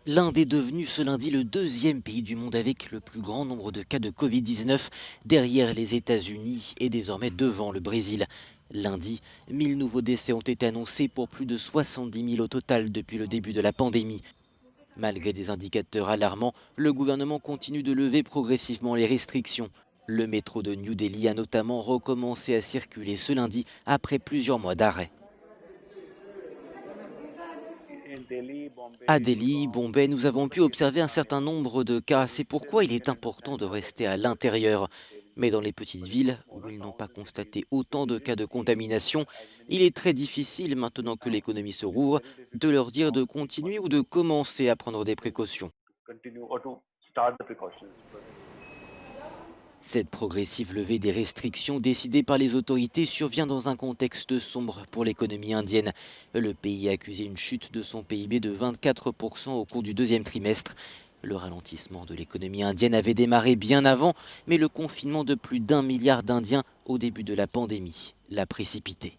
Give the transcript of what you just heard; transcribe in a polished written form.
L'Inde est devenue ce lundi le deuxième pays du monde avec le plus grand nombre de cas de Covid-19, derrière les États-Unis et désormais devant le Brésil. Lundi, 1000 nouveaux décès ont été annoncés pour plus de 70 000 au total depuis le début de la pandémie. Malgré des indicateurs alarmants, le gouvernement continue de lever progressivement les restrictions. Le métro de New Delhi a notamment recommencé à circuler ce lundi après plusieurs mois d'arrêt. À Delhi, Bombay, nous avons pu observer un certain nombre de cas. C'est pourquoi il est important de rester à l'intérieur. Mais dans les petites villes, où ils n'ont pas constaté autant de cas de contamination, il est très difficile, maintenant que l'économie se rouvre, de leur dire de continuer ou de commencer à prendre des précautions. Cette progressive levée des restrictions décidée par les autorités survient dans un contexte sombre pour l'économie indienne. Le pays a accusé une chute de son PIB de 24% au cours du deuxième trimestre. Le ralentissement de l'économie indienne avait démarré bien avant, mais le confinement de plus d'1 milliard d'Indiens au début de la pandémie l'a précipité.